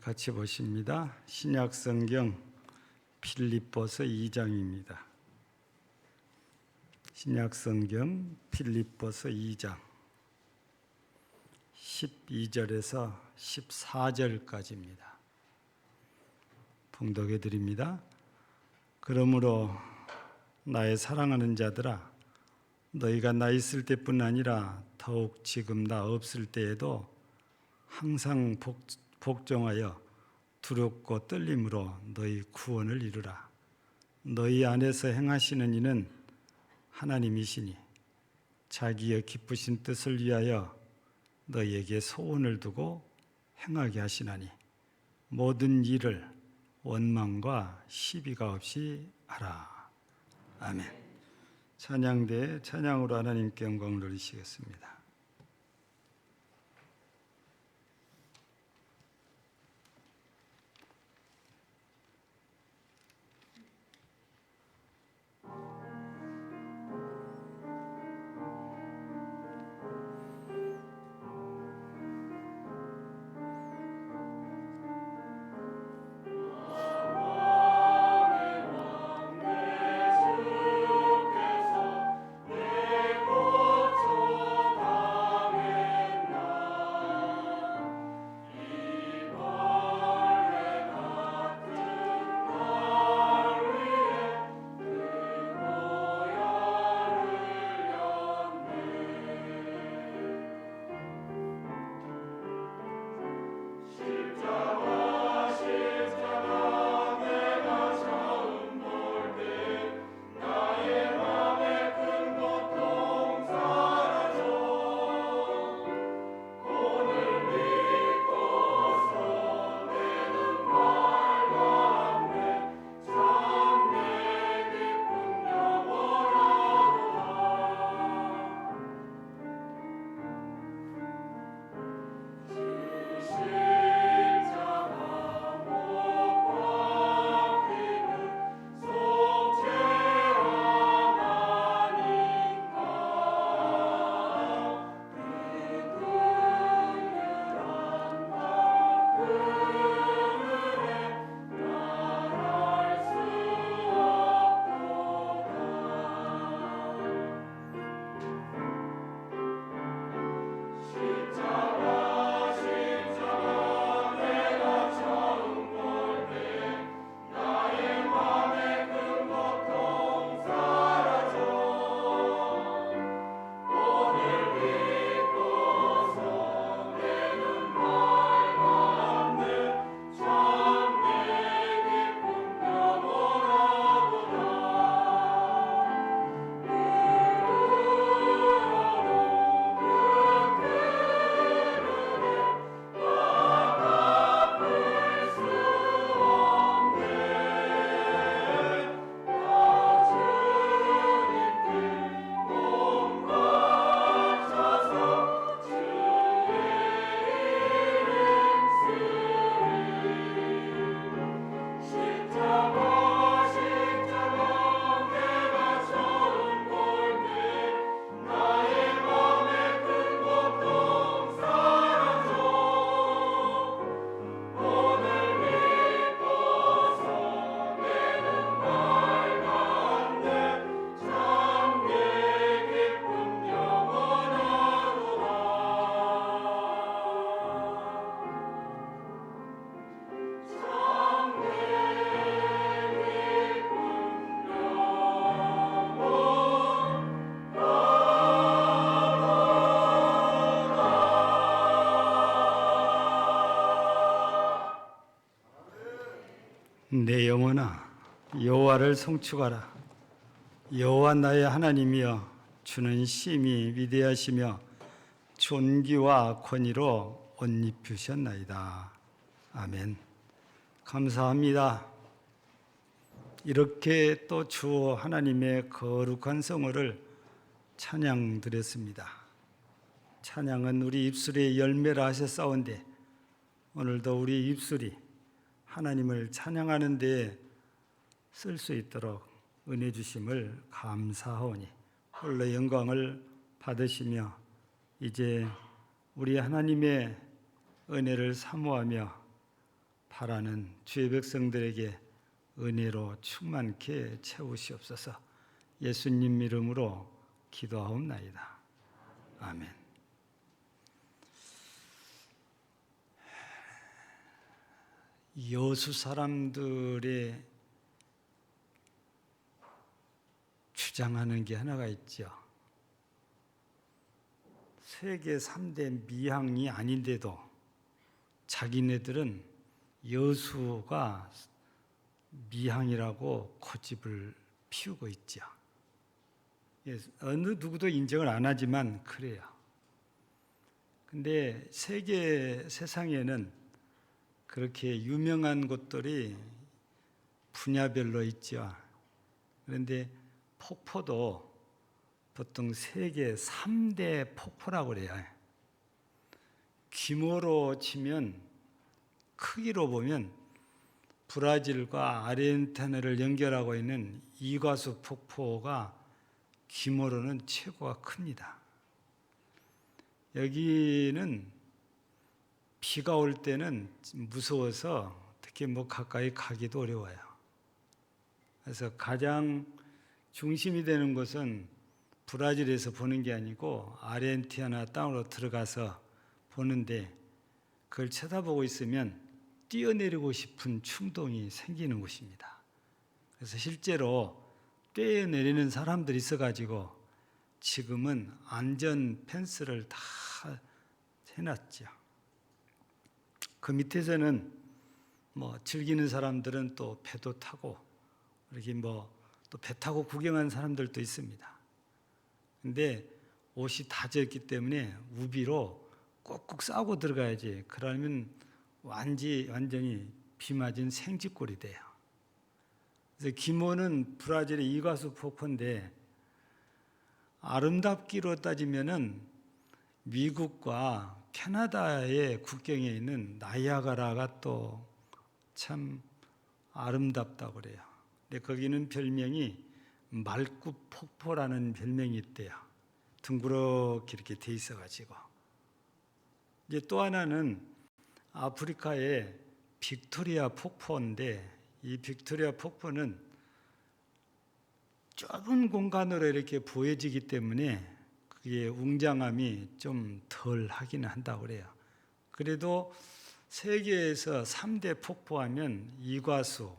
같이 보십니다. 신약성경 빌립보서 2장입니다. 신약성경 빌립보서 2장 12절에서 14절까지입니다. 봉독해 드립니다. 그러므로 나의 사랑하는 자들아, 너희가 나 있을 때뿐 아니라 더욱 지금 나 없을 때에도 항상 복종하여 두렵고 떨림으로 너희 구원을 이루라. 너희 안에서 행하시는 이는 하나님이시니 자기의 기쁘신 뜻을 위하여 너희에게 소원을 두고 행하게 하시나니 모든 일을 원망과 시비가 없이 하라. 아멘. 찬양대의 찬양으로 하나님께 영광을 돌리시겠습니다. 내 영혼아, 여호와를 송축하라. 여호와 나의 하나님이여, 주는 심히 위대하시며 존귀와 권위로 옷 입으셨나이다. 아멘. 감사합니다. 이렇게 또 주 하나님의 거룩한 성호를 찬양 드렸습니다. 찬양은 우리 입술의 열매라 하셨사온데 오늘도 우리 입술이 하나님을 찬양하는 데 쓸 수 있도록 은혜 주심을 감사하오니 홀로 영광을 받으시며 이제 우리 하나님의 은혜를 사모하며 바라는 주의 백성들에게 은혜로 충만케 채우시옵소서. 예수님 이름으로 기도하옵나이다. 아멘. 여수 사람들의 주장하는 게 하나가 있죠. 세계 3대 미항이 아닌데도 자기네들은 여수가 미항이라고 고집을 피우고 있죠. 어느 누구도 인정을 안 하지만 그래요. 근데 세상에는 그렇게 유명한 곳들이 분야별로 있죠. 그런데 폭포도 보통 세계 3대 폭포라고 그래요. 규모로 치면, 크기로 보면 브라질과 아르헨티나를 연결하고 있는 이과수 폭포가 규모로는 최고가 큽니다. 여기는 비가 올 때는 무서워서 특히 가까이 가기도 어려워요. 그래서 가장 중심이 되는 곳은 브라질에서 보는 게 아니고 아르헨티나 땅으로 들어가서 보는데, 그걸 쳐다보고 있으면 뛰어내리고 싶은 충동이 생기는 곳입니다. 그래서 실제로 뛰어내리는 사람들이 있어가지고 지금은 안전 펜스를 다 해놨죠. 그 밑에서는 즐기는 사람들은 또 배도 타고 이렇게 또 배 타고 구경하는 사람들도 있습니다. 근데 옷이 다 젖기 때문에 우비로 꾹꾹 싸고 들어가야지. 그러면 완전히 비 맞은 생쥐꼴이 돼요. 그래서 규모는 브라질의 이과수 폭포인데, 아름답기로 따지면은 미국과 캐나다의 국경에 있는 나이아가라가 또 참 아름답다고 그래요. 근데 거기는 별명이 말굽 폭포라는 별명이 있대요. 둥그렇게 이렇게 돼 있어가지고. 이제 또 하나는 아프리카의 빅토리아 폭포인데, 이 빅토리아 폭포는 좁은 공간으로 이렇게 보여지기 때문에 그게 웅장함이 좀 덜 하긴 한다고 그래요. 그래도 세계에서 3대 폭포하면 이과수,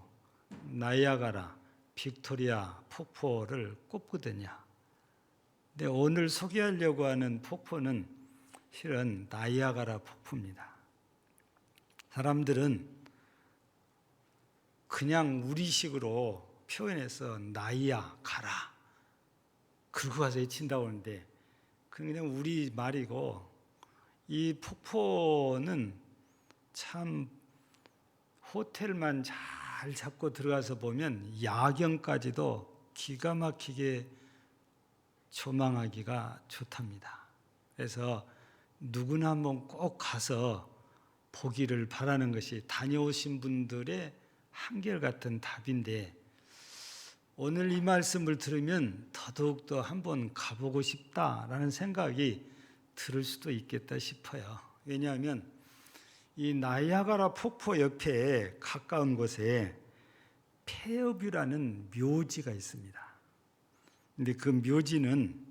나이아가라, 빅토리아 폭포를 꼽거든요. 근데 오늘 소개하려고 하는 폭포는 실은 나이아가라 폭포입니다. 사람들은 그냥 우리식으로 표현해서 나이아가라 긁고 가서 외친다고 하는데, 그냥 우리 말이고, 이 폭포는 참 호텔만 잘 잡고 들어가서 보면 야경까지도 기가 막히게 조망하기가 좋답니다. 그래서 누구나 한번 꼭 가서 보기를 바라는 것이 다녀오신 분들의 한결같은 답인데, 오늘 이 말씀을 들으면 더더욱더 한번 가보고 싶다라는 생각이 들을 수도 있겠다 싶어요. 왜냐하면 이 나이아가라 폭포 옆에 가까운 곳에 페어뷰라는 묘지가 있습니다. 근데 그 묘지는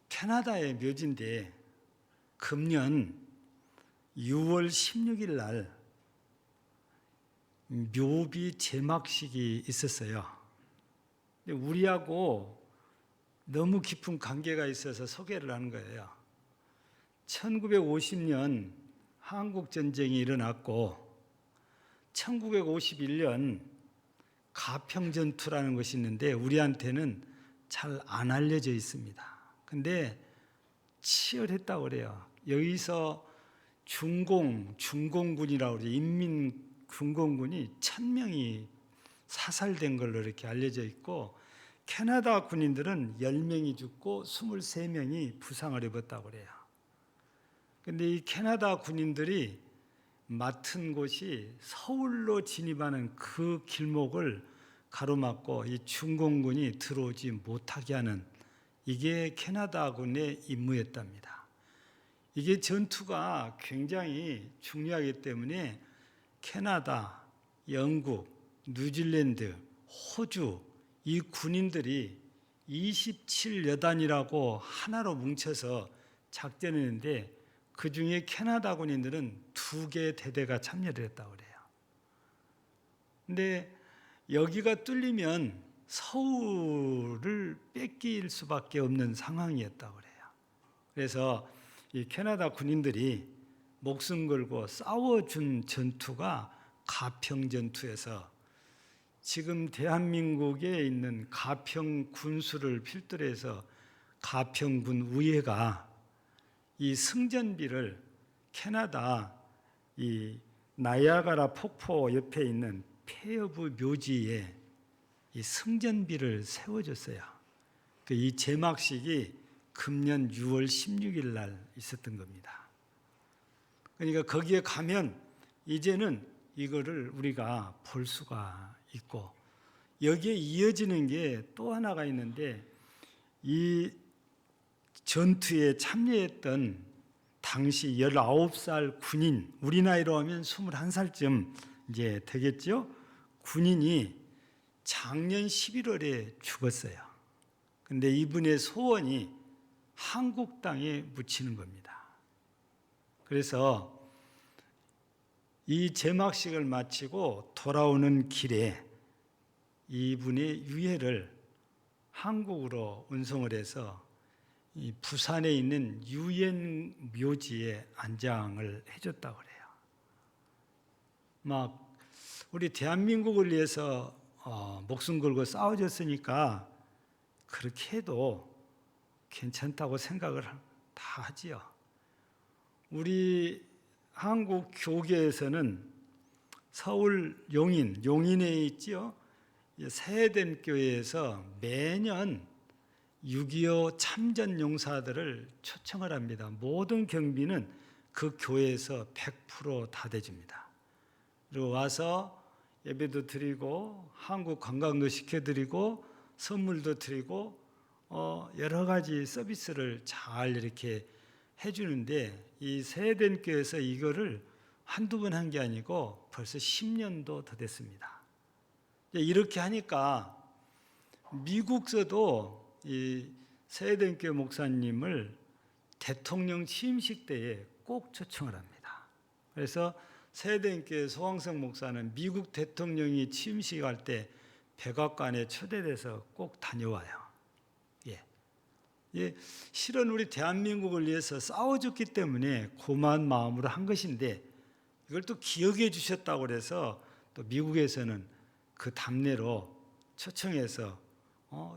캐나다의 묘지인데, 금년 6월 16일 날 묘비 제막식이 있었어요. 근데 우리하고 너무 깊은 관계가 있어서 소개를 하는 거예요. 1950년 한국전쟁이 일어났고 1951년 가평전투라는 것이 있는데 우리한테는 잘 안 알려져 있습니다. 근데 치열했다고 그래요. 여기서 중공군이라고 그러죠. 인민중공군이 1000명이 사살된 걸로 이렇게 알려져 있고, 캐나다 군인들은 10명이 죽고 23명이 부상을 입었다고 그래요. 근데 이 캐나다 군인들이 맡은 곳이 서울로 진입하는 그 길목을 가로막고 이 중공군이 들어오지 못하게 하는, 이게 캐나다군의 임무였답니다. 이게 전투가 굉장히 중요하기 때문에 캐나다, 영국, 뉴질랜드, 호주 이 군인들이 27여단이라고 하나로 뭉쳐서 작전을 했는데 그중에 캐나다 군인들은 2개 대대가 참여를 했다고 그래요. 근데 여기가 뚫리면 서울을 뺏길 수밖에 없는 상황이었다고 그래요. 그래서 이 캐나다 군인들이 목숨 걸고 싸워준 전투가 가평전투에서 지금 대한민국에 있는 가평 군수를 필두로 해서 가평군 의회가 이 승전비를 캐나다 이 나이아가라 폭포 옆에 있는 폐허브 묘지에 이 승전비를 세워줬어요. 이 제막식이 금년 6월 16일 날 있었던 겁니다. 그러니까 거기에 가면 이제는 이거를 우리가 볼 수가 있고 여기에 이어지는 게 또 하나가 있는데 이 전투에 참여했던 당시 19살 군인, 우리 나이로 하면 21살쯤 이제 되겠죠? 군인이 작년 11월에 죽었어요. 근데 이분의 소원이 한국 땅에 묻히는 겁니다. 그래서 이 제막식을 마치고 돌아오는 길에 이분의 유해를 한국으로 운송을 해서 이 부산에 있는 유엔 묘지에 안장을 해줬다고 그래요. 막 우리 대한민국을 위해서 목숨 걸고 싸워줬으니까 그렇게 해도 괜찮다고 생각을 다 하지요. 우리 한국 교계에서는 서울 용인에 있지요. 세해된 교회에서 매년 6.25 참전 용사들을 초청을 합니다. 모든 경비는 그 교회에서 100% 다 대줍니다. 그리고 와서 예배도 드리고 한국 관광도 시켜드리고 선물도 드리고 여러 가지 서비스를 잘 이렇게 해주는데 이 세해된 교회에서 이거를 한두 번 한 게 아니고 벌써 10년도 더 됐습니다. 이렇게 하니까 미국서도 이 세해된 교회 목사님을 대통령 취임식 때에 꼭 초청을 합니다. 그래서 세해된 교회 소왕성 목사는 미국 대통령이 취임식 할 때 백악관에 초대돼서 꼭 다녀와요. 실은 우리 대한민국을 위해서 싸워줬기 때문에 고마운 마음으로 한 것인데 이걸 또 기억해 주셨다고 그래서 또 미국에서는 그 답례로 초청해서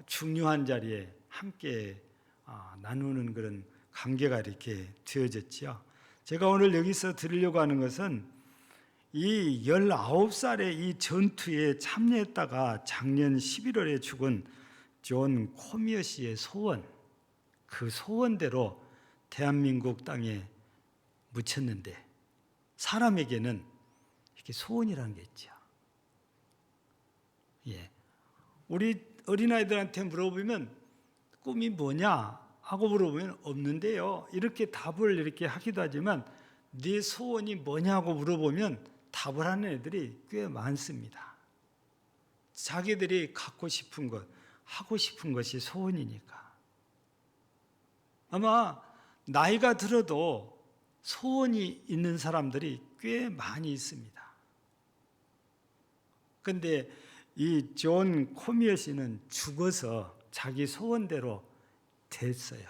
중요한 자리에 함께 나누는 그런 관계가 이렇게 되어졌죠. 제가 오늘 여기서 드리려고 하는 것은 이 19살의 이 전투에 참여했다가 작년 11월에 죽은 존 코미어 씨의 소원, 그 소원대로 대한민국 땅에 묻혔는데 사람에게는 이렇게 소원이라는 게 있죠. 우리 어린아이들한테 물어보면 꿈이 뭐냐 하고 물어보면 없는데요. 이렇게 답을 이렇게 하기도 하지만 네 소원이 뭐냐고 물어보면 답을 하는 애들이 꽤 많습니다. 자기들이 갖고 싶은 것, 하고 싶은 것이 소원이니까. 아마 나이가 들어도 소원이 있는 사람들이 꽤 많이 있습니다. 그런데 이 존 코미어 씨는 죽어서 자기 소원대로 됐어요.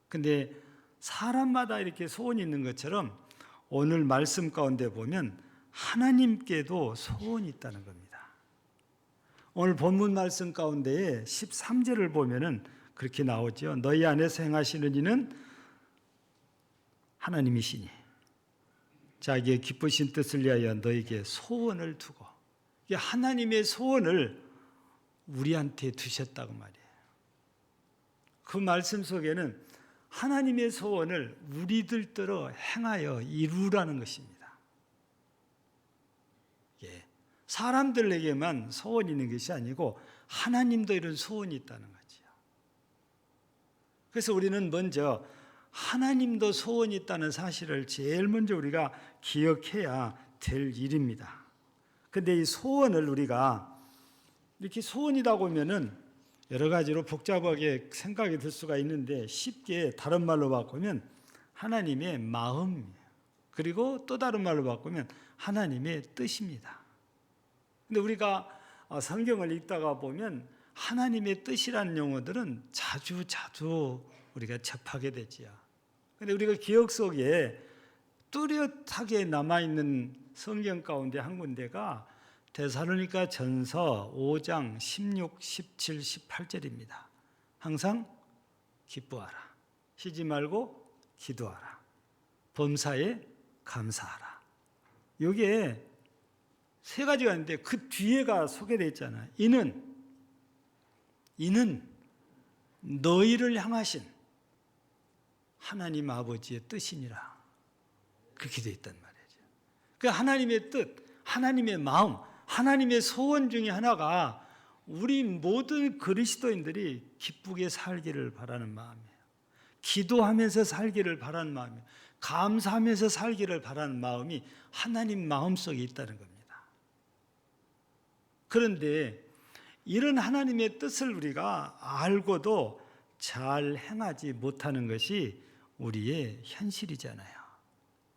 그런데 사람마다 이렇게 소원이 있는 것처럼 오늘 말씀 가운데 보면 하나님께도 소원이 있다는 겁니다. 오늘 본문 말씀 가운데에 13절을 보면은 그렇게 나오죠. 너희 안에서 행하시는 이는 하나님이시니 자기의 기쁘신 뜻을 위하여 너에게 소원을 두고, 이게 하나님의 소원을 우리한테 두셨다고 말이에요. 그 말씀 속에는 하나님의 소원을 우리들대로 행하여 이루라는 것입니다. 사람들에게만 소원이 있는 것이 아니고 하나님도 이런 소원이 있다는 거죠. 그래서 우리는 먼저 하나님도 소원이 있다는 사실을 제일 먼저 우리가 기억해야 될 일입니다. 근데 이 소원을 우리가 이렇게 소원이다 보면은 여러 가지로 복잡하게 생각이 들 수가 있는데 쉽게 다른 말로 바꾸면 하나님의 마음, 그리고 또 다른 말로 바꾸면 하나님의 뜻입니다. 근데 우리가 성경을 읽다가 보면 하나님의 뜻이라는 용어들은 자주 우리가 접하게 되지요. 근데 우리가 기억 속에 뚜렷하게 남아있는 성경 가운데 한 군데가 데살로니가 전서 5장 16, 17, 18절입니다. 항상 기뻐하라. 쉬지 말고 기도하라. 범사에 감사하라. 이게 세 가지가 있는데 그 뒤에가 소개되어 있잖아요. 이는 너희를 향하신 하나님 아버지의 뜻이니라. 그렇게 되어 있단 말이죠. 그 하나님의 뜻, 하나님의 마음, 하나님의 소원 중에 하나가 우리 모든 그리스도인들이 기쁘게 살기를 바라는 마음이에요. 기도하면서 살기를 바라는 마음이에요. 감사하면서 살기를 바라는 마음이 하나님 마음속에 있다는 겁니다. 그런데 이런 하나님의 뜻을 우리가 알고도 잘 행하지 못하는 것이 우리의 현실이잖아요.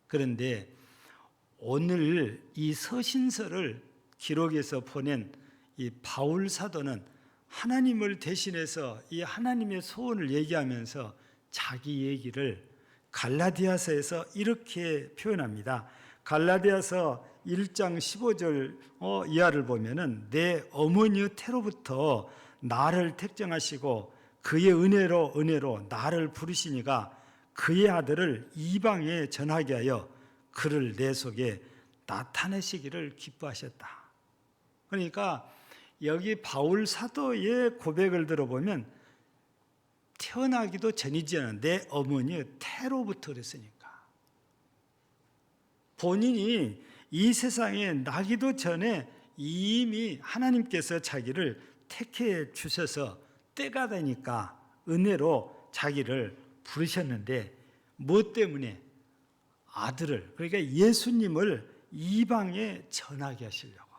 그런데 오늘 이 서신서를 기록해서 보낸 이 바울 사도는 하나님을 대신해서 이 하나님의 소원을 얘기하면서 자기 얘기를 갈라디아서에서 이렇게 표현합니다. 갈라디아서 1장 15절 이하를 보면은 내 어머니 태로부터 나를 택정하시고 그의 은혜로 나를 부르시니가 그의 아들을 이방에 전하게 하여 그를 내 속에 나타내시기를 기뻐하셨다. 그러니까 여기 바울 사도의 고백을 들어보면 태어나기도 전이지 않은 내 어머니 태로부터 그랬으니까 본인이 이 세상에 나기도 전에 이미 하나님께서 자기를 택해 주셔서 때가 되니까 은혜로 자기를 부르셨는데 무엇 때문에? 아들을, 그러니까 예수님을 이방에 전하게 하시려고.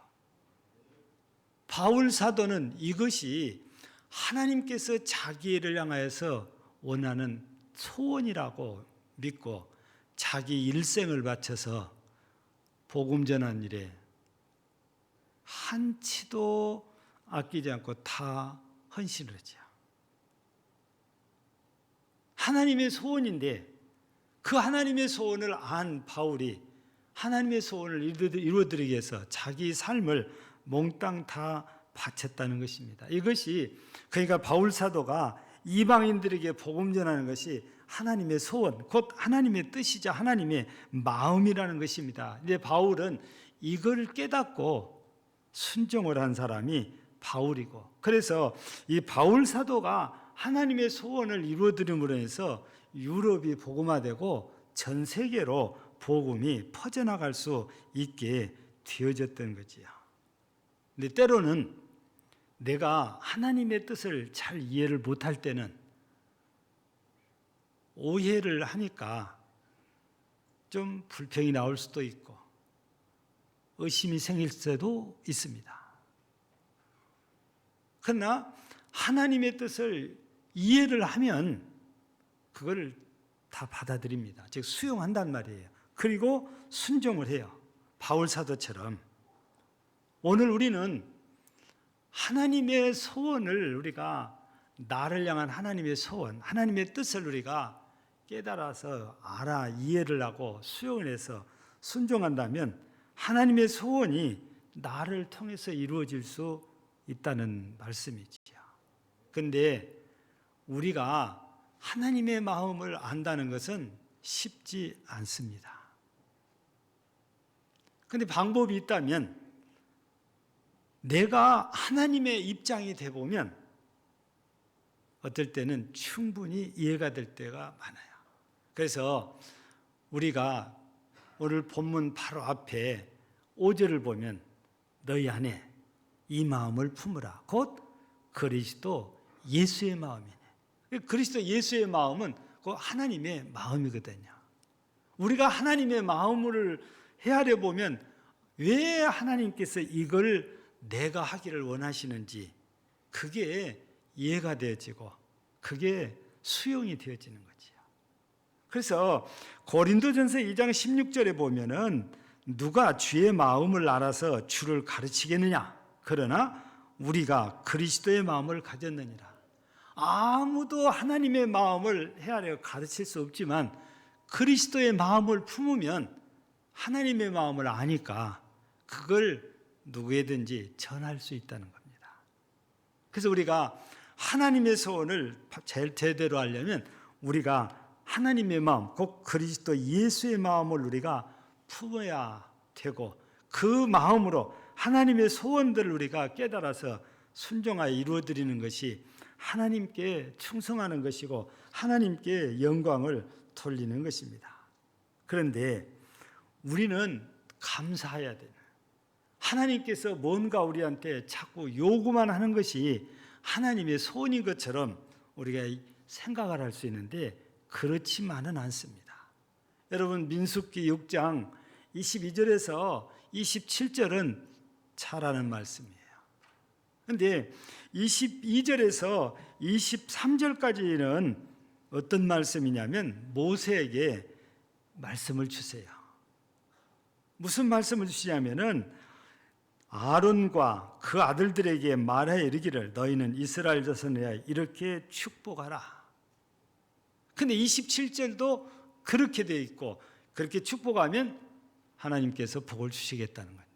바울 사도는 이것이 하나님께서 자기를 향하여서 원하는 소원이라고 믿고 자기 일생을 바쳐서 복음 전한 일에 한치도 아끼지 않고 다 헌신을 했죠. 하나님의 소원인데 그 하나님의 소원을 안 바울이 하나님의 소원을 이루어드리기 위해서 자기 삶을 몽땅 다 바쳤다는 것입니다. 이것이 그러니까 바울 사도가 이방인들에게 복음 전하는 것이 하나님의 소원, 곧 하나님의 뜻이자 하나님의 마음이라는 것입니다. 근데 바울은 이걸 깨닫고 순종을 한 사람이 바울이고, 그래서 이 바울 사도가 하나님의 소원을 이루어드림으로 해서 유럽이 복음화되고 전 세계로 복음이 퍼져나갈 수 있게 되어졌던 거지요. 근데 때로는 내가 하나님의 뜻을 잘 이해를 못할 때는 오해를 하니까 좀 불평이 나올 수도 있고 의심이 생길 때도 있습니다. 그러나 하나님의 뜻을 이해를 하면 그걸 다 받아들입니다. 즉 수용한단 말이에요. 그리고 순종을 해요. 바울 사도처럼. 오늘 우리는 하나님의 소원을 우리가 나를 향한 하나님의 소원, 하나님의 뜻을 우리가 깨달아서 알아 이해를 하고 수용을 해서 순종한다면 하나님의 소원이 나를 통해서 이루어질 수 있다는 말씀이지요. 그런데 우리가 하나님의 마음을 안다는 것은 쉽지 않습니다. 그런데 방법이 있다면 내가 하나님의 입장이 되보면 어떨 때는 충분히 이해가 될 때가 많아요. 그래서 우리가 오늘 본문 바로 앞에 5절을 보면 너희 안에 이 마음을 품으라. 곧 그리스도 예수의 마음이네. 그리스도 예수의 마음은 그 하나님의 마음이거든요. 우리가 하나님의 마음을 헤아려 보면 왜 하나님께서 이걸 내가 하기를 원하시는지 그게 이해가 되어지고 그게 수용이 되어지는 거지요. 그래서 고린도전서 2장 16절에 보면은 누가 주의 마음을 알아서 주를 가르치겠느냐? 그러나 우리가 그리스도의 마음을 가졌느니라. 아무도 하나님의 마음을 헤아려 가르칠 수 없지만 그리스도의 마음을 품으면 하나님의 마음을 아니까 그걸 누구에든지 전할 수 있다는 겁니다. 그래서 우리가 하나님의 소원을 제대로 하려면 우리가 하나님의 마음, 곧 그리스도 예수의 마음을 우리가 품어야 되고 그 마음으로 하나님의 소원들을 우리가 깨달아서 순종하여 이루어드리는 것이 하나님께 충성하는 것이고 하나님께 영광을 돌리는 것입니다. 그런데 우리는 감사해야 되는, 하나님께서 뭔가 우리한테 자꾸 요구만 하는 것이 하나님의 소원인 것처럼 우리가 생각을 할 수 있는데 그렇지만은 않습니다. 여러분 민수기 6장 22절에서 27절은 잘 아는 말씀이에요. 그런데 22절에서 23절까지는 어떤 말씀이냐면 모세에게 말씀을 주세요. 무슨 말씀을 주시냐면은 아론과 그 아들들에게 말하여 이르기를 너희는 이스라엘 자손에 이렇게 축복하라. 근데 27절도 그렇게 되어 있고 그렇게 축복하면 하나님께서 복을 주시겠다는 건데,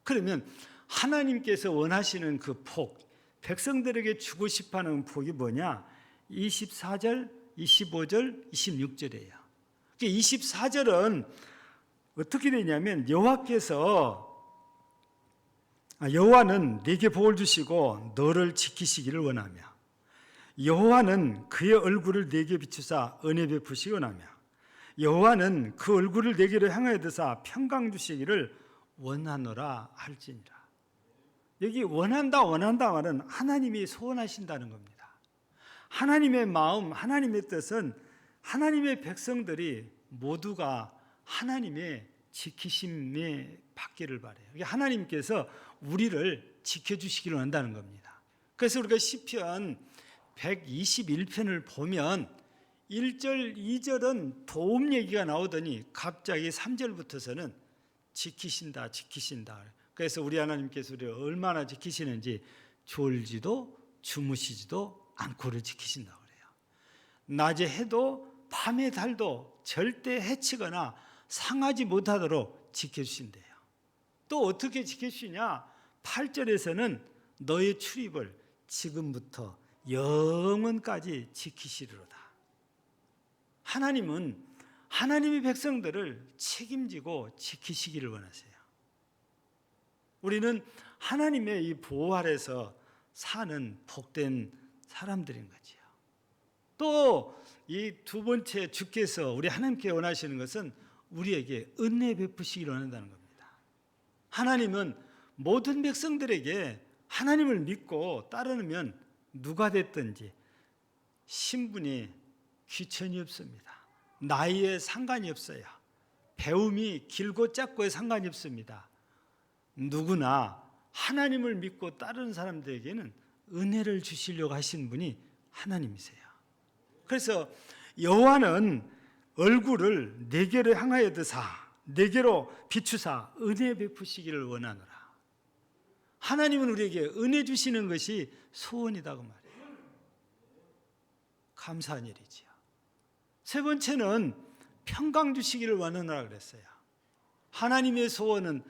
그러면 하나님께서 원하시는 그 복, 백성들에게 주고 싶어하는 복이 뭐냐? 24절, 25절, 26절이에요. 24절은 어떻게 되냐면 여호와는 네게 복을 주시고 너를 지키시기를 원하며 여호와는 그의 얼굴을 네게 비추사 은혜 베푸시기 원하며 여호와는 그 얼굴을 네게로 향하여 드사 평강 주시기를 원하노라 할지니라. 여기 원한다 말은 하나님이 소원하신다는 겁니다. 하나님의 마음, 하나님의 뜻은 하나님의 백성들이 모두가 하나님의 지키심에 받기를 바라요. 하나님께서 우리를 지켜주시기를 한다는 겁니다. 그래서 우리가 시편 121편을 보면 1절, 2절은 도움 얘기가 나오더니 갑자기 3절부터서는 지키신다. 그래서 우리 하나님께서 우리를 얼마나 지키시는지 졸지도 주무시지도 않고를 지키신다고 그래요. 낮에 해도 밤에 달도 절대 해치거나 상하지 못하도록 지켜주신대요. 또 어떻게 지켜주시냐? 8절에서는 너의 출입을 지금부터 영원까지 지키시리로다. 하나님은 하나님의 백성들을 책임지고 지키시기를 원하세요. 우리는 하나님의 이 보호 아래서 사는 복된 사람들인 거지요. 또 이 두 번째 주께서 우리 하나님께 원하시는 것은 우리에게 은혜 베푸시기를 원한다는 겁니다. 하나님은 모든 백성들에게 하나님을 믿고 따르면 누가 됐든지 신분이 귀천이 없습니다. 나이에 상관이 없어요. 배움이 길고 짧고에 상관이 없습니다. 누구나 하나님을 믿고 따르는 사람들에게는 은혜를 주시려고 하신 분이 하나님이세요. 그래서 여호와는 얼굴을 내게로 향하여 드사 내게로 비추사 은혜 베푸시기를 원하노라. 하나님은 우리에게 은혜 주시는 것이 소원이다고 말해요. 감사한 일이지요. 세 번째는 평강 주시기를 원하노라 그랬어요. 하나님의 소원은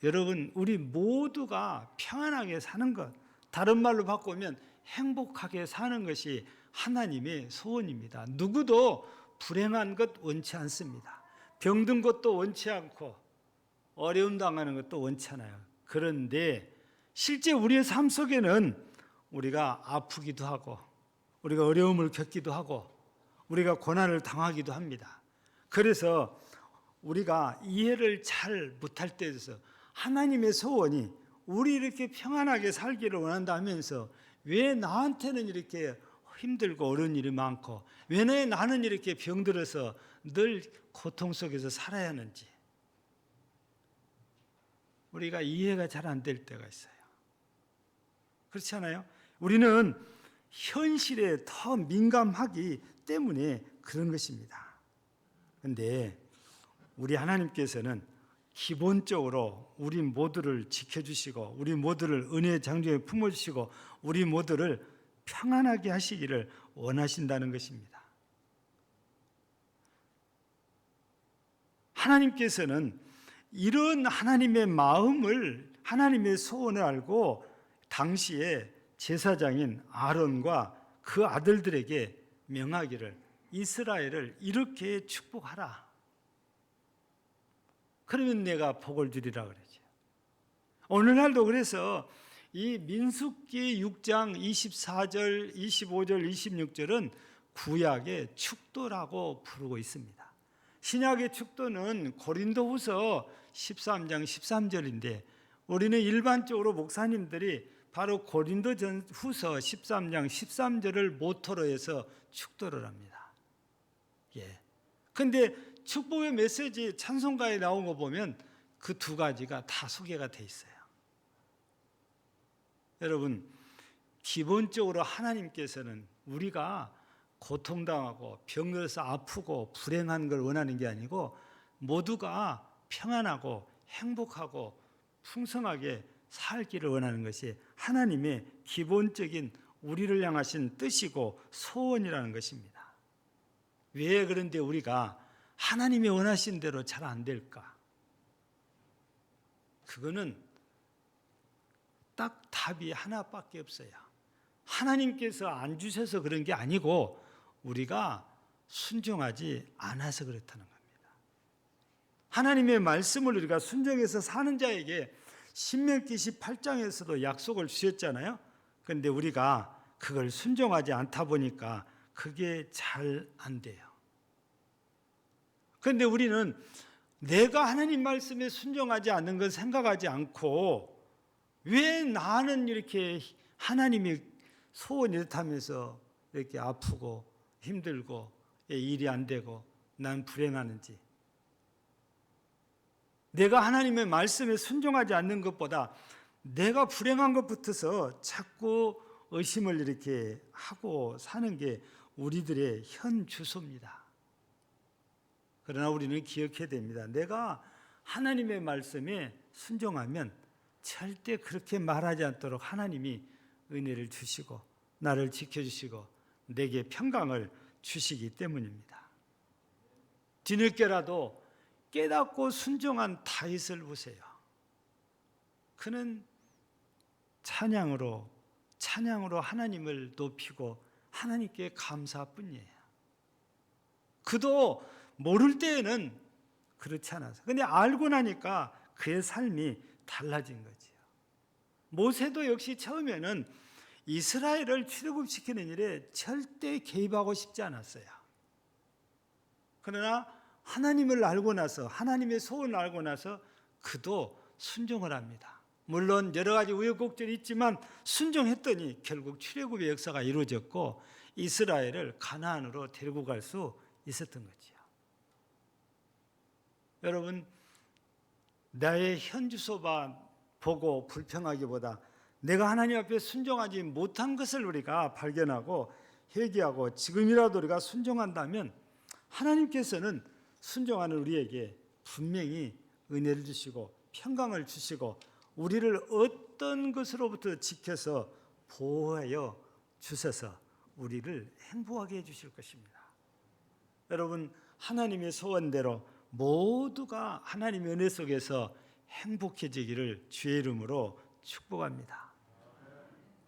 여러분 우리 모두가 평안하게 사는 것, 다른 말로 바꾸면 행복하게 사는 것이 하나님의 소원입니다. 누구도 불행한 것 원치 않습니다. 병든 것도 원치 않고 어려움 당하는 것도 원치 않아요. 그런데 실제 우리의 삶 속에는 우리가 아프기도 하고 우리가 어려움을 겪기도 하고 우리가 고난을 당하기도 합니다. 그래서 우리가 이해를 잘 못할 때에서 하나님의 소원이 우리 이렇게 평안하게 살기를 원한다 하면서 왜 나한테는 이렇게 힘들고 어려운 일이 많고 왜 나는 이렇게 병들어서 늘 고통 속에서 살아야 하는지, 우리가 이해가 잘 안 될 때가 있어요. 그렇지 않아요? 우리는 현실에 더 민감하기 때문에 그런 것입니다. 그런데 우리 하나님께서는 기본적으로 우리 모두를 지켜주시고 우리 모두를 은혜의 장중에 품어주시고 우리 모두를 평안하게 하시기를 원하신다는 것입니다. 하나님께서는 이런 하나님의 마음을, 하나님의 소원을 알고 당시에 제사장인 아론과 그 아들들에게 명하기를 이스라엘을 이렇게 축복하라. 그러면 내가 복을 주리라 그러죠. 오늘날도 그래서 이 민수기 6장 24절, 25절, 26절은 구약의 축도라고 부르고 있습니다. 신약의 축도는 고린도후서 13장 13절인데 우리는 일반적으로 목사님들이 바로 고린도전후서 13장 13절을 모토로 해서 축도를 합니다. 예. 근데 축복의 메시지 찬송가에 나온 거 보면 그 두 가지가 다 소개가 돼 있어요. 여러분, 기본적으로 하나님께서는 우리가 고통당하고 병들어서 아프고 불행한 걸 원하는 게 아니고 모두가 평안하고 행복하고 풍성하게 살기를 원하는 것이 하나님의 기본적인 우리를 향하신 뜻이고 소원이라는 것입니다. 왜 그런데 우리가 하나님이 원하신 대로 잘 안 될까? 그거는 딱 답이 하나밖에 없어요. 하나님께서 안 주셔서 그런 게 아니고 우리가 순종하지 않아서 그렇다는 겁니다. 하나님의 말씀을 우리가 순종해서 사는 자에게 신명기 18장에서도 약속을 주셨잖아요. 그런데 우리가 그걸 순종하지 않다 보니까 그게 잘 안 돼요. 그런데 우리는 내가 하나님 말씀에 순종하지 않는 걸 생각하지 않고 왜 나는 이렇게 하나님이 소원이 이렇다면서 이렇게 아프고 힘들고 일이 안 되고 난 불행하는지, 내가 하나님의 말씀에 순종하지 않는 것보다 내가 불행한 것부터서 자꾸 의심을 이렇게 하고 사는 게 우리들의 현 주소입니다. 그러나 우리는 기억해야 됩니다. 내가 하나님의 말씀에 순종하면 절대 그렇게 말하지 않도록 하나님이 은혜를 주시고 나를 지켜주시고 내게 평강을 주시기 때문입니다. 뒤늦게라도 깨닫고 순종한 다윗을 보세요. 그는 찬양으로 하나님을 높이고 하나님께 감사뿐이에요. 그도 모를 때에는 그렇지 않았어요. 근데 알고 나니까 그의 삶이 달라진 거지요. 모세도 역시 처음에는 이스라엘을 출애굽시키는 일에 절대 개입하고 싶지 않았어요. 그러나 하나님을 알고 나서, 하나님의 소원을 알고 나서 그도 순종을 합니다. 물론 여러 가지 우여곡절이 있지만 순종했더니 결국 출애굽의 역사가 이루어졌고 이스라엘을 가나안으로 데리고 갈 수 있었던 거지요. 여러분, 나의 현 주소만 보고 불평하기보다 내가 하나님 앞에 순종하지 못한 것을 우리가 발견하고 회개하고 지금이라도 우리가 순종한다면 하나님께서는 순종하는 우리에게 분명히 은혜를 주시고 평강을 주시고 우리를 어떤 것으로부터 지켜서 보호하여 주셔서 우리를 행복하게 해주실 것입니다. 여러분, 하나님의 소원대로 모두가 하나님의 은혜 속에서 행복해지기를 주의 이름으로 축복합니다.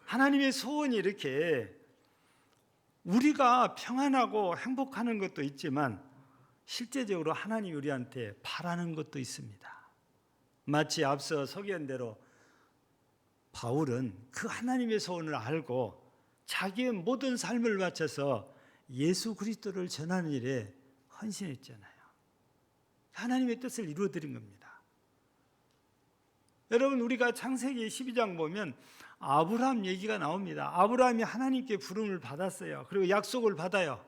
하나님의 소원이 이렇게 우리가 평안하고 행복하는 것도 있지만 실제적으로 하나님이 우리한테 바라는 것도 있습니다. 마치 앞서 소개한 대로 바울은 그 하나님의 소원을 알고 자기의 모든 삶을 바쳐서 예수 그리스도를 전하는 일에 헌신했잖아요. 하나님의 뜻을 이루어드린 겁니다. 여러분, 우리가 창세기 12장 보면 아브라함 얘기가 나옵니다. 아브라함이 하나님께 부름을 받았어요. 그리고 약속을 받아요.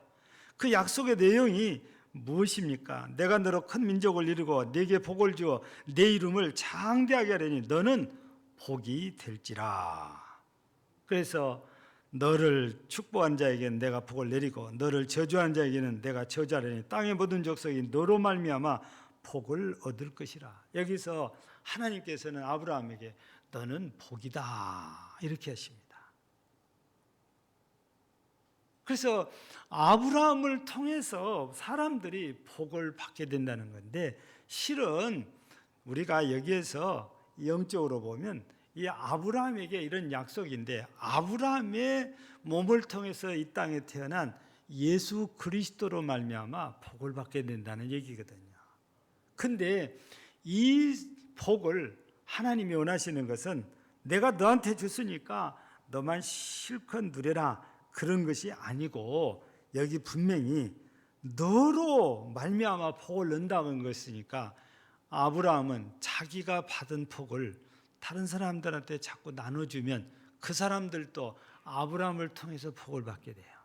그 약속의 내용이 무엇입니까? 내가 너로 큰 민족을 이루고 네게 복을 주어 내 이름을 장대하게 하려니 너는 복이 될지라. 그래서 너를 축복한 자에게는 내가 복을 내리고 너를 저주한 자에게는 내가 저주하려니 땅의 모든 족속이 너로 말미암아 복을 얻을 것이라. 여기서 하나님께서는 아브라함에게 너는 복이다 이렇게 하십니다. 그래서 아브라함을 통해서 사람들이 복을 받게 된다는 건데, 실은 우리가 여기에서 영적으로 보면 이 아브라함에게 이런 약속인데, 아브라함의 몸을 통해서 이 땅에 태어난 예수 그리스도로 말미암아 복을 받게 된다는 얘기거든요. 근데 이 복을 하나님이 원하시는 것은 내가 너한테 줬으니까 너만 실컷 누려라 그런 것이 아니고, 여기 분명히 너로 말미암아 복을 얻는다는 것이니까 아브라함은 자기가 받은 복을 다른 사람들한테 자꾸 나눠주면 그 사람들도 아브라함을 통해서 복을 받게 돼요.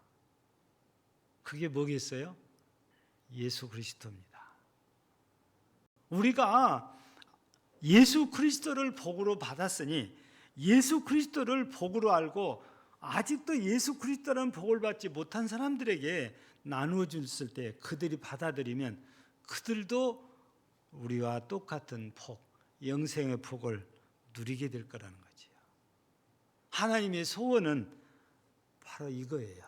그게 뭐겠어요? 예수 그리스도입니다. 우리가 예수 그리스도를 복으로 받았으니 예수 그리스도를 복으로 알고 아직도 예수 그리스도라는 복을 받지 못한 사람들에게 나누어 줬을 때 그들이 받아들이면 그들도 우리와 똑같은 복, 영생의 복을 누리게 될 거라는 거지요. 하나님의 소원은 바로 이거예요.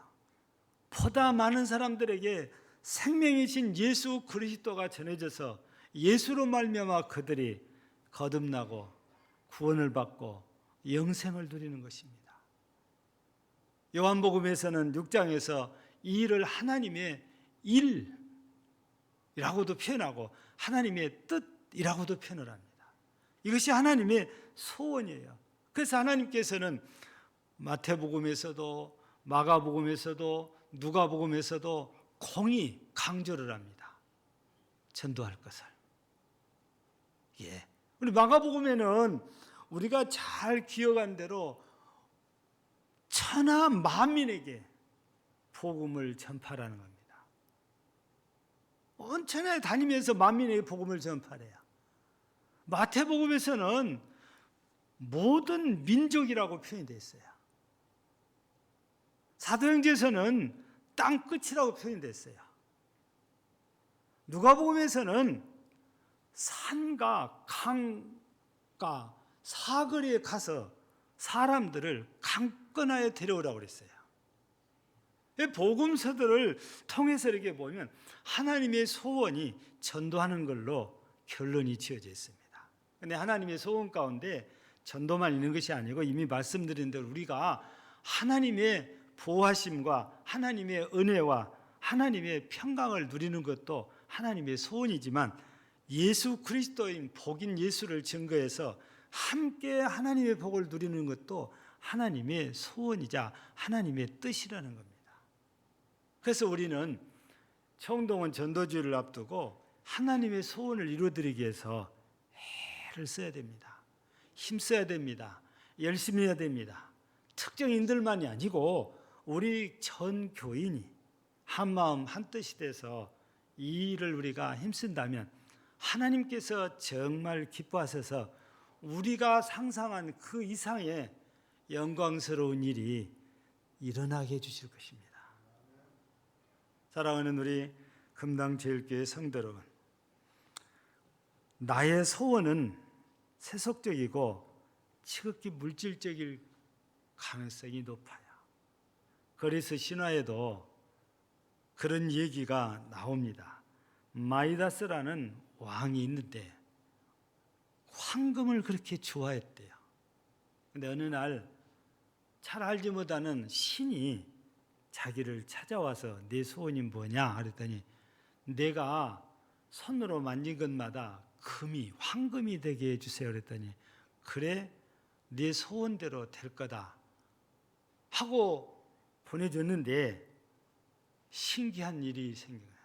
보다 많은 사람들에게 생명이신 예수 그리스도가 전해져서 예수로 말미암아 그들이 거듭나고 구원을 받고 영생을 누리는 것입니다. 요한복음에서는 6장에서 이 일을 하나님의 일이라고도 표현하고 하나님의 뜻이라고도 표현을 합니다. 이것이 하나님의 소원이에요. 그래서 하나님께서는 마태복음에서도 마가복음에서도 누가복음에서도 공히 강조를 합니다. 전도할 것을. 우리 마가복음에는 우리가 잘 기억한 대로 천하 만민에게 복음을 전파하는 겁니다. 온 천하에 다니면서 만민에게 복음을 전파해요. 마태복음에서는 모든 민족이라고 표현되어 있어요. 사도행전에서는 땅 끝이라고 표현됐어요. 누가복음에서는 산과 강과 사거리에 가서 사람들을 강권하여 데려오라고 그랬어요. 복음서들을 통해서 이렇게 보면 하나님의 소원이 전도하는 걸로 결론이 지어져 있습니다. 그런데 하나님의 소원 가운데 전도만 있는 것이 아니고 이미 말씀드린 대로 우리가 하나님의 보호하심과 하나님의 은혜와 하나님의 평강을 누리는 것도 하나님의 소원이지만, 예수 그리스도인 복인 예수를 증거해서 함께 하나님의 복을 누리는 것도 하나님의 소원이자 하나님의 뜻이라는 겁니다. 그래서 우리는 청동원 전도주의를 앞두고 하나님의 소원을 이루어드리기 위해서 애를 써야 됩니다. 힘써야 됩니다. 열심히 해야 됩니다. 특정인들만이 아니고 우리 전 교인이 한마음 한뜻이 돼서 이 일을 우리가 힘쓴다면 하나님께서 정말 기뻐하셔서 우리가 상상한 그 이상의 영광스러운 일이 일어나게 해주실 것입니다. 사랑하는 우리 금당제일교회 성도 여러분, 나의 소원은 세속적이고 지극히 물질적일 가능성이 높아요. 그래서 신화에도 그런 얘기가 나옵니다. 마이다스라는 왕이 있는데 황금을 그렇게 좋아했대요. 그런데 어느 날 잘 알지 못하는 신이 자기를 찾아와서 내 소원이 뭐냐 그랬더니 내가 손으로 만진 것마다 금이 황금이 되게 해주세요 그랬더니 그래 네 소원대로 될 거다 하고 보내줬는데 신기한 일이 생긴 거예요.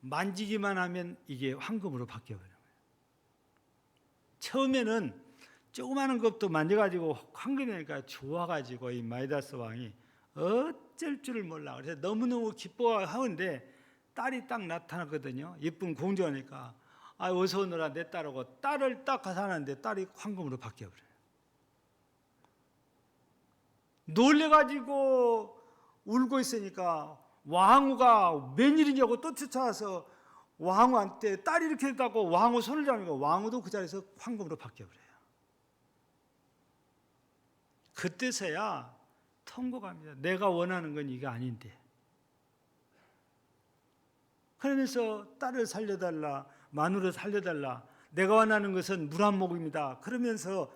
만지기만 하면 이게 황금으로 바뀌어버려요. 처음에는 조그마한 것도 만져가지고 황금이니까 좋아가지고 이 마이다스 왕이 어쩔 줄을 몰라. 그래서 너무너무 기뻐하는데 딸이 딱 나타났거든요. 예쁜 공주하니까 어서 오너라 내 딸하고 딸을 딱 가서 하는데 딸이 황금으로 바뀌어버려요. 놀래가지고 울고 있으니까 왕후가 웬일이냐고 또 쫓아와서 왕후한테 딸이 이렇게 했다고 왕후 손을 잡으니까 왕후도 그 자리에서 황금으로 바뀌어버려요. 그때서야 통곡합니다. 내가 원하는 건 이게 아닌데. 그러면서 딸을 살려달라, 마누를 살려달라, 내가 원하는 것은 물 한 모금이다. 그러면서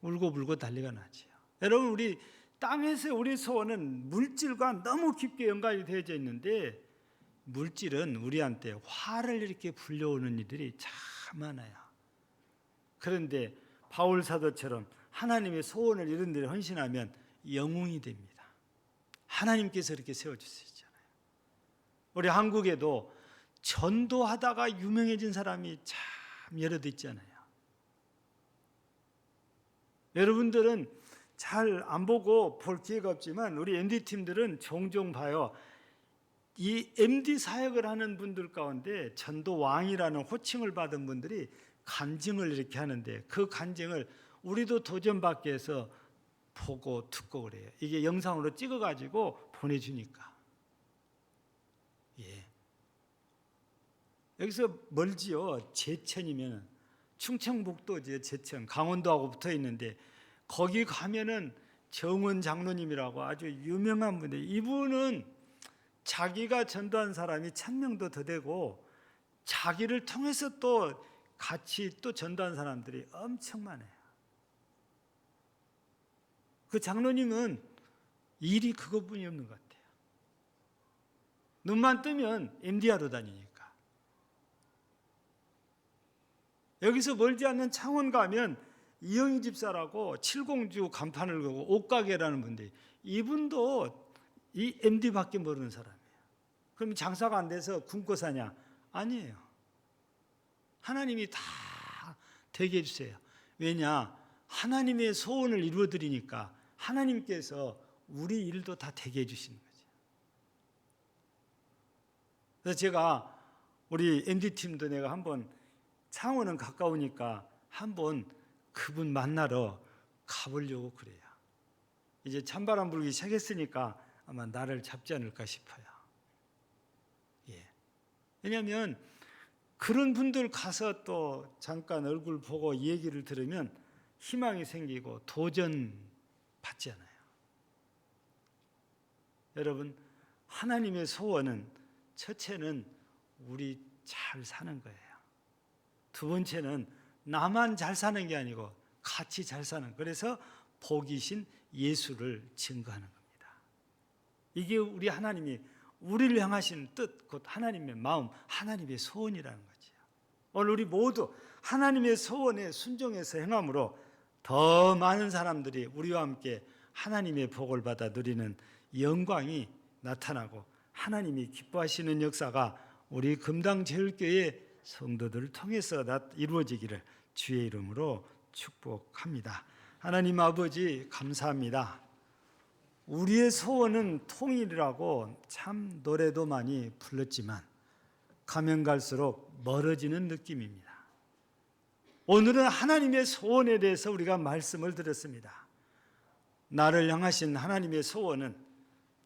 울고불고 난리가 나지요. 여러분, 우리 땅에서 우리 소원은 물질과 너무 깊게 연관이 되어져 있는데, 물질은 우리한테 화를 이렇게 불려오는 일들이 참 많아요. 그런데 바울 사도처럼 하나님의 소원을 이런 데를 헌신하면 영웅이 됩니다. 하나님께서 이렇게 세워주시잖아요. 우리 한국에도 전도하다가 유명해진 사람이 참 여럿 있잖아요. 여러분들은 잘 안 보고 볼 기회가 없지만 우리 MD팀들은 종종 봐요. 이 MD 사역을 하는 분들 가운데 전도왕이라는 호칭을 받은 분들이 간증을 이렇게 하는데, 그 간증을 우리도 도전받기 위해서 보고 듣고 그래요. 이게 영상으로 찍어가지고 보내주니까. 예. 여기서 멀지요. 제천이면 충청북도죠. 제천, 강원도하고 붙어 있는데 거기 가면은 정원 장로님이라고 아주 유명한 분인데, 이분은 자기가 전도한 사람이 1000명도 더 되고 자기를 통해서 또 같이 또 전도한 사람들이 엄청 많아요. 그 장로님은 일이 그것뿐이 없는 것 같아요. 눈만 뜨면 MD하러 다니니까. 여기서 멀지 않는 창원 가면 이영희 집사라고 칠공주 간판을 걸고 옷가게라는 분인데, 이분도 이 MD밖에 모르는 사람이에요. 그럼 장사가 안 돼서 굶고 사냐? 아니에요. 하나님이 다 되게 해주세요. 왜냐? 하나님의 소원을 이루어드리니까 하나님께서 우리 일도 다 되게 해주시는 거죠. 그래서 제가 우리 MD팀도 내가 한번, 창원은 가까우니까 한번 그분 만나러 가보려고 그래요. 이제 찬바람 불기 시작했으니까 아마 나를 잡지 않을까 싶어요. 예. 왜냐하면 그런 분들 가서 또 잠깐 얼굴 보고 얘기를 들으면 희망이 생기고 도전 받잖아요. 여러분, 하나님의 소원은 첫째는 우리 잘 사는 거예요. 두 번째는 나만 잘 사는 게 아니고 같이 잘 사는, 그래서 복이신 예수를 증거하는 겁니다. 이게 우리 하나님이 우리를 향하신 뜻, 곧 하나님의 마음, 하나님의 소원이라는 거죠. 오늘 우리 모두 하나님의 소원에 순종해서 행함으로 더 많은 사람들이 우리와 함께 하나님의 복을 받아 누리는 영광이 나타나고 하나님이 기뻐하시는 역사가 우리 금당제일교회 성도들을 통해서 이루어지기를 주의 이름으로 축복합니다. 하나님 아버지, 감사합니다. 우리의 소원은 통일이라고 참 노래도 많이 불렀지만 가면 갈수록 멀어지는 느낌입니다. 오늘은 하나님의 소원에 대해서 우리가 말씀을 들었습니다. 나를 향하신 하나님의 소원은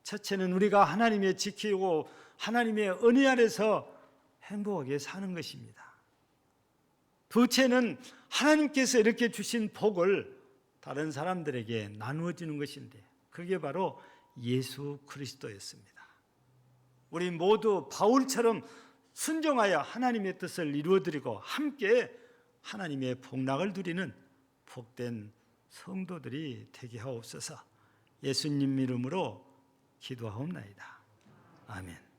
첫째는 우리가 하나님의 지키고 하나님의 은혜 아래서 행복하게 사는 것입니다. 둘째는 하나님께서 이렇게 주신 복을 다른 사람들에게 나누어지는 것인데, 그게 바로 예수 그리스도였습니다. 우리 모두 바울처럼 순종하여 하나님의 뜻을 이루어드리고 함께 하나님의 복락을 누리는 복된 성도들이 되게 하옵소서. 예수님 이름으로 기도하옵나이다. 아멘.